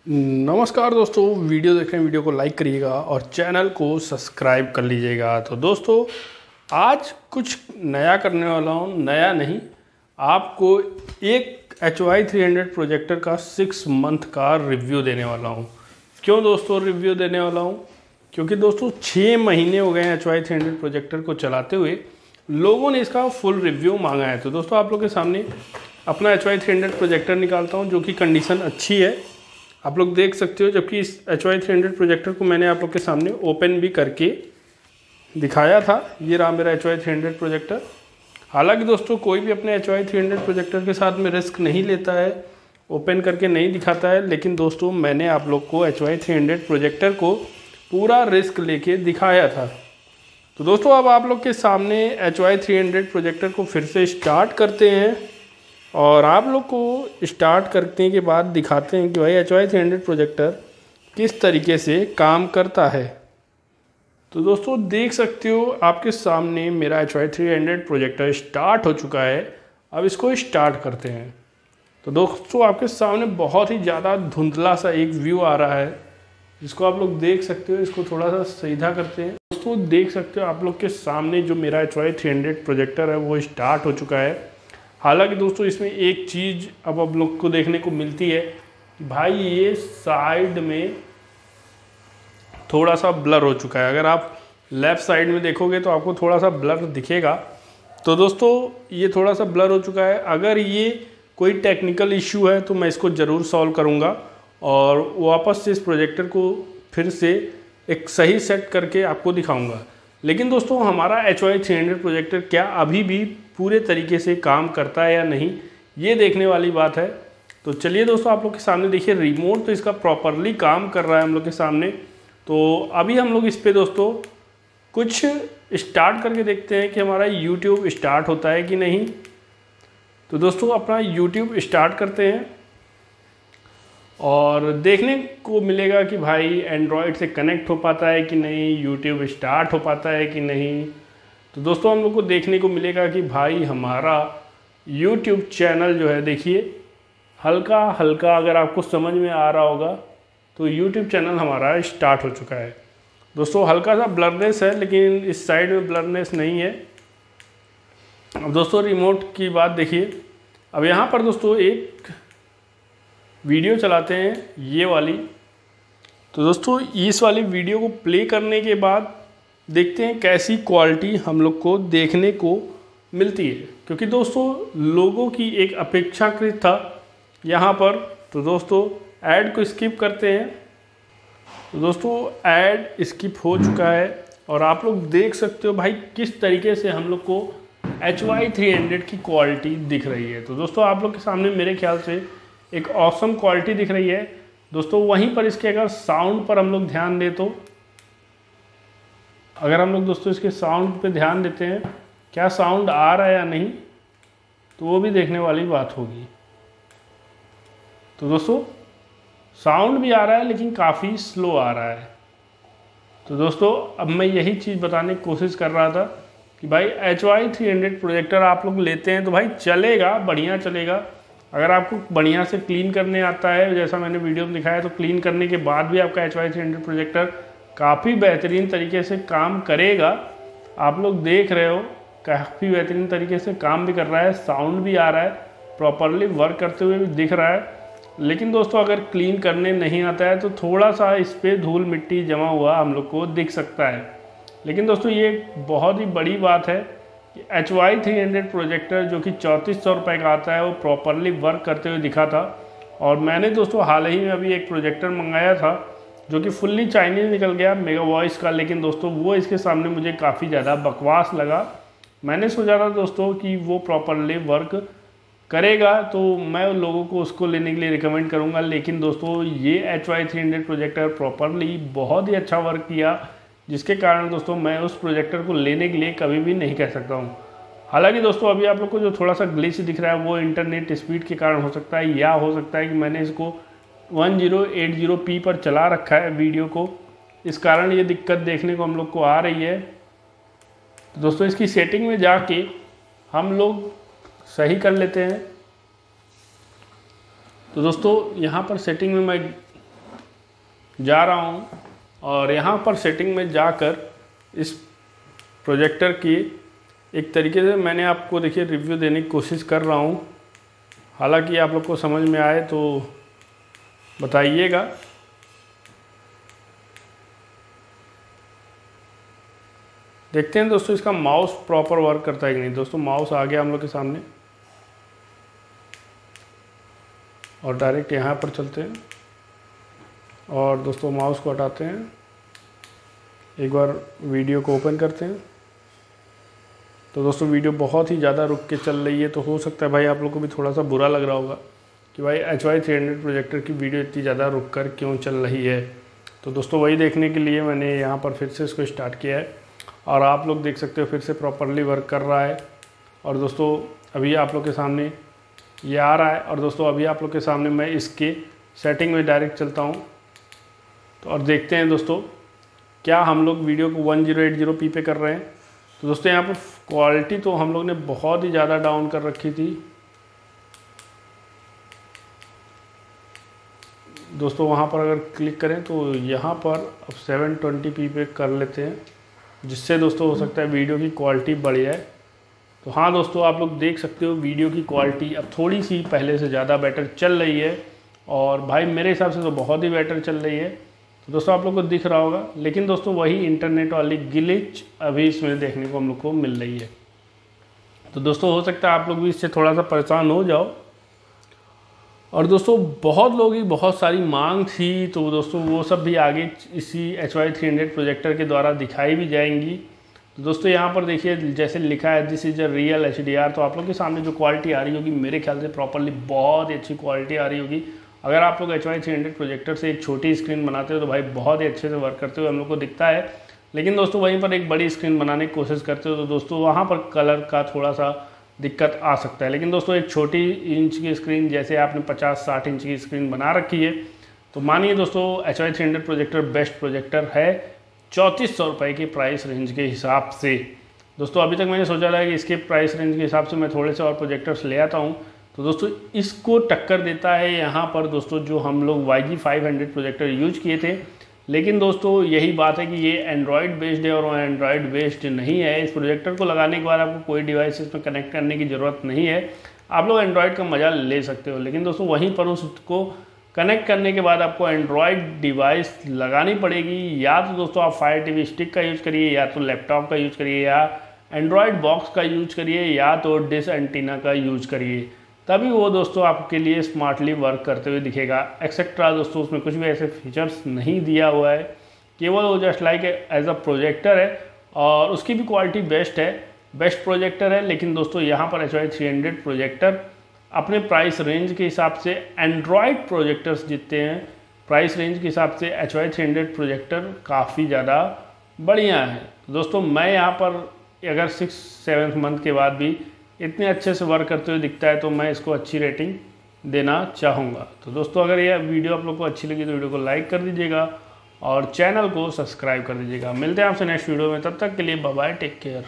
नमस्कार दोस्तों, वीडियो देख रहे हैं, वीडियो को लाइक करिएगा और चैनल को सब्सक्राइब कर लीजिएगा। तो दोस्तों आज कुछ नया करने वाला हूँ, नया नहीं, आपको एक HY300 प्रोजेक्टर का 6 मंथ का रिव्यू देने वाला हूँ। क्यों दोस्तों रिव्यू देने वाला हूँ? क्योंकि दोस्तों 6 महीने हो गए हैं HY300 प्रोजेक्टर को चलाते हुए, लोगों ने इसका फुल रिव्यू मांगा है। तो दोस्तों आप लोग के सामने अपना HY300 प्रोजेक्टर निकालता हूँ, जो कि कंडीशन अच्छी है, आप लोग देख सकते हो। जबकि इस HY300 प्रोजेक्टर को मैंने आप लोग के सामने ओपन भी करके दिखाया था। ये रहा मेरा HY300 प्रोजेक्टर। हालांकि दोस्तों कोई भी अपने HY300 प्रोजेक्टर के साथ में रिस्क नहीं लेता है, ओपन करके नहीं दिखाता है, लेकिन दोस्तों मैंने आप लोग को HY300 प्रोजेक्टर को पूरा रिस्क लेके दिखाया था। तो दोस्तों अब आप लोग के सामने HY300 प्रोजेक्टर को फिर से स्टार्ट करते हैं और आप लोग को स्टार्ट करने के बाद दिखाते हैं कि भाई HY300 प्रोजेक्टर किस तरीके से काम करता है। तो दोस्तों देख सकते हो आपके सामने मेरा HY300 प्रोजेक्टर स्टार्ट हो चुका है। अब इसको स्टार्ट करते हैं। तो दोस्तों आपके सामने बहुत ही ज़्यादा धुंधला सा एक व्यू आ रहा है, जिसको आप लोग देख सकते हो। इसको थोड़ा सा सीधा करते हैं। दोस्तों देख सकते हो आप लोग के सामने जो मेरा HY300 प्रोजेक्टर है वो स्टार्ट हो चुका है। हालांकि दोस्तों इसमें एक चीज़ अब आप लोग को देखने को मिलती है कि भाई ये साइड में थोड़ा सा ब्लर हो चुका है। अगर आप लेफ़्ट साइड में देखोगे तो आपको थोड़ा सा ब्लर दिखेगा। तो दोस्तों ये थोड़ा सा ब्लर हो चुका है। अगर ये कोई टेक्निकल इश्यू है तो मैं इसको ज़रूर सॉल्व करूँगा और वापस से इस प्रोजेक्टर को फिर से एक सही सेट करके आपको दिखाऊँगा। लेकिन दोस्तों हमारा HY300 प्रोजेक्टर क्या अभी भी पूरे तरीके से काम करता है या नहीं, ये देखने वाली बात है। तो चलिए दोस्तों आप लोग के सामने देखिए, रिमोट तो इसका प्रॉपरली काम कर रहा है हम लोग के सामने। तो अभी हम लोग इस पे दोस्तों कुछ स्टार्ट करके देखते हैं कि हमारा YouTube स्टार्ट होता है कि नहीं। तो दोस्तों अपना YouTube स्टार्ट करते हैं और देखने को मिलेगा कि भाई एंड्रॉयड से कनेक्ट हो पाता है कि नहीं, YouTube स्टार्ट हो पाता है कि नहीं। तो दोस्तों हम लोग को देखने को मिलेगा कि भाई हमारा YouTube चैनल जो है, देखिए हल्का हल्का अगर आपको समझ में आ रहा होगा तो YouTube चैनल हमारा स्टार्ट हो चुका है। दोस्तों हल्का सा ब्लरनेस है, लेकिन इस साइड में ब्लरनेस नहीं है। अब दोस्तों रिमोट की बात देखिए। अब यहाँ पर दोस्तों एक वीडियो चलाते हैं, ये वाली। तो दोस्तों इस वाली वीडियो को प्ले करने के बाद देखते हैं कैसी क्वालिटी हम लोग को देखने को मिलती है, क्योंकि दोस्तों लोगों की एक अपेक्षाकृत था यहाँ पर। तो दोस्तों ऐड को स्किप करते हैं। तो दोस्तों ऐड स्किप हो चुका है और आप लोग देख सकते हो भाई किस तरीके से हम लोग को HY300 की क्वालिटी दिख रही है। तो दोस्तों आप लोग के सामने मेरे ख्याल से एक ऑसम क्वालिटी दिख रही है। दोस्तों वहीं पर इसके अगर साउंड पर हम लोग ध्यान दें, तो अगर हम लोग दोस्तों इसके साउंड पे ध्यान देते हैं, क्या साउंड आ रहा है या नहीं, तो वो भी देखने वाली बात होगी। तो दोस्तों साउंड भी आ रहा है, लेकिन काफ़ी स्लो आ रहा है। तो दोस्तों अब मैं यही चीज़ बताने की कोशिश कर रहा था कि भाई HY300 प्रोजेक्टर आप लोग लेते हैं तो भाई चलेगा, बढ़िया चलेगा। अगर आपको बढ़िया से क्लीन करने आता है, जैसा मैंने वीडियो में दिखाया, तो क्लीन करने के बाद भी आपका HY300 प्रोजेक्टर काफ़ी बेहतरीन तरीके से काम करेगा। आप लोग देख रहे हो काफ़ी बेहतरीन तरीके से काम भी कर रहा है, साउंड भी आ रहा है, प्रॉपरली वर्क करते हुए भी दिख रहा है। लेकिन दोस्तों अगर क्लीन करने नहीं आता है तो थोड़ा सा इस पर धूल मिट्टी जमा हुआ हम लोग को दिख सकता है। लेकिन दोस्तों ये बहुत ही बड़ी बात है कि HY300 प्रोजेक्टर जो कि 3400 रुपये का आता है, वो प्रॉपरली वर्क करते हुए दिखा था। और मैंने दोस्तों हाल ही में अभी एक प्रोजेक्टर मंगाया था जो कि फुल्ली चाइनीज़ निकल गया, मेगा वॉइस का। लेकिन दोस्तों वो इसके सामने मुझे काफ़ी ज़्यादा बकवास लगा। मैंने सोचा था दोस्तों कि वो प्रॉपरली वर्क करेगा तो मैं उन लोगों को उसको लेने के लिए रिकमेंड करूँगा। लेकिन दोस्तों ये HY300 प्रोजेक्टर प्रॉपरली बहुत ही अच्छा वर्क किया, जिसके कारण दोस्तों मैं उस प्रोजेक्टर को लेने के लिए कभी भी नहीं कह सकता हूँ। हालांकि दोस्तों अभी आप लोग को जो थोड़ा सा ग्लिच दिख रहा है वो इंटरनेट स्पीड के कारण हो सकता है, या हो सकता है कि मैंने इसको 1080p पर चला रखा है वीडियो को, इस कारण ये दिक्कत देखने को हम लोग को आ रही है। तो दोस्तों इसकी सेटिंग में जाके हम लोग सही कर लेते हैं। तो दोस्तों यहाँ पर सेटिंग में मैं जा रहा हूँ और यहाँ पर सेटिंग में जाकर इस प्रोजेक्टर की एक तरीके से मैंने आपको देखिए रिव्यू देने की कोशिश कर रहा हूँ। हालांकि आप लोग को समझ में आए तो बताइएगा। देखते हैं दोस्तों इसका माउस प्रॉपर वर्क करता है कि नहीं। दोस्तों माउस आ गया हम लोग के सामने और डायरेक्ट यहाँ पर चलते हैं और दोस्तों माउस को हटाते हैं। एक बार वीडियो को ओपन करते हैं तो दोस्तों वीडियो बहुत ही ज़्यादा रुक के चल रही है। तो हो सकता है भाई आप लोग को भी थोड़ा सा बुरा लग रहा होगा कि भाई HY300 प्रोजेक्टर की वीडियो इतनी ज़्यादा रुक कर क्यों चल रही है। तो दोस्तों वही देखने के लिए मैंने यहाँ पर फिर से इसको स्टार्ट किया है और आप लोग देख सकते हो फिर से प्रॉपरली वर्क कर रहा है। और दोस्तों अभी आप लोग के सामने ये आ रहा है और दोस्तों अभी आप लोग के सामने मैं इसके सेटिंग में डायरेक्ट चलता हूँ तो और देखते हैं दोस्तों क्या हम लोग वीडियो को 1080p पे कर रहे हैं। तो दोस्तों यहाँ पर क्वालिटी तो हम लोग ने बहुत ही ज़्यादा डाउन कर रखी थी। दोस्तों वहाँ पर अगर क्लिक करें तो यहाँ पर अब 720p पे कर लेते हैं, जिससे दोस्तों हो सकता है वीडियो की क्वालिटी बढ़िया है। तो हाँ दोस्तों आप लोग देख सकते हो वीडियो की क्वालिटी अब थोड़ी सी पहले से ज़्यादा बेटर चल रही है और भाई मेरे हिसाब से तो बहुत ही बेटर चल रही है। तो दोस्तों आप लोग को दिख रहा होगा, लेकिन दोस्तों वही इंटरनेट वाली ग्लिच अभी इसमें देखने को हम लोग को मिल रही है। तो दोस्तों हो सकता है आप लोग भी इससे थोड़ा सा परेशान हो जाओ। और दोस्तों बहुत लोगों की बहुत सारी मांग थी तो दोस्तों वो सब भी आगे इसी HY300 प्रोजेक्टर के द्वारा दिखाई भी जाएंगी। तो दोस्तों यहाँ पर देखिए जैसे लिखा है this is a real HDR। तो आप लोग के सामने जो क्वालिटी आ रही होगी मेरे ख्याल से प्रॉपरली बहुत ही अच्छी क्वालिटी आ रही होगी। अगर आप लोग HY300 प्रोजेक्टर से एक छोटी स्क्रीन बनाते हो तो भाई बहुत ही अच्छे से वर्क करते हुए हम लोग को दिखता है। लेकिन दोस्तों वहीं पर एक बड़ी स्क्रीन बनाने की कोशिश करते हो तो दोस्तों वहाँ पर कलर का थोड़ा सा दिक्कत आ सकता है। लेकिन दोस्तों एक छोटी इंच की स्क्रीन जैसे आपने 50-60 इंच की स्क्रीन बना रखी है तो मानिए दोस्तों HY300 प्रोजेक्टर बेस्ट प्रोजेक्टर है 3400 रुपये की प्राइस रेंज के हिसाब से। दोस्तों अभी तक मैंने सोचा था कि इसके प्राइस रेंज के हिसाब से मैं थोड़े से और प्रोजेक्टर्स ले आता हूँ। तो दोस्तों इसको टक्कर देता है यहाँ पर दोस्तों जो हम लोग YG500 प्रोजेक्टर यूज किए थे। लेकिन दोस्तों यही बात है कि ये एंड्रॉयड बेस्ड है और वो एंड्रॉयड बेस्ड नहीं है। इस प्रोजेक्टर को लगाने के बाद आपको कोई डिवाइस इसमें कनेक्ट करने की ज़रूरत नहीं है, आप लोग एंड्रॉयड का मज़ा ले सकते हो। लेकिन दोस्तों वहीं पर उसको कनेक्ट करने के बाद आपको एंड्रॉयड डिवाइस लगानी पड़ेगी। या तो दोस्तों आप फायर टीवी स्टिक का यूज़ करिए, या तो लैपटॉप का यूज़ करिए, या एंड्रॉयड बॉक्स का यूज़ करिए, या तो डिश एंटीना का यूज़ करिए, तभी वो दोस्तों आपके लिए स्मार्टली वर्क करते हुए दिखेगा। एक्सेट्रा दोस्तों उसमें कुछ भी ऐसे फीचर्स नहीं दिया हुआ है, केवल वो just like as a projector है और उसकी भी क्वालिटी बेस्ट है, बेस्ट प्रोजेक्टर है। लेकिन दोस्तों यहाँ पर HY300 प्रोजेक्टर अपने प्राइस रेंज के हिसाब से एंड्रॉयड प्रोजेक्टर्स जितने हैं प्राइस रेंज के हिसाब से HY300 प्रोजेक्टर काफ़ी ज़्यादा बढ़िया है। दोस्तों मैं यहाँ पर अगर 6-7 मंथ के बाद भी इतने अच्छे से वर्क करते हुए दिखता है तो मैं इसको अच्छी रेटिंग देना चाहूँगा। तो दोस्तों अगर यह वीडियो आप लोग को अच्छी लगी तो वीडियो को लाइक कर दीजिएगा और चैनल को सब्सक्राइब कर दीजिएगा। मिलते हैं आपसे नेक्स्ट वीडियो में, तब तक के लिए बाय बाय, टेक केयर।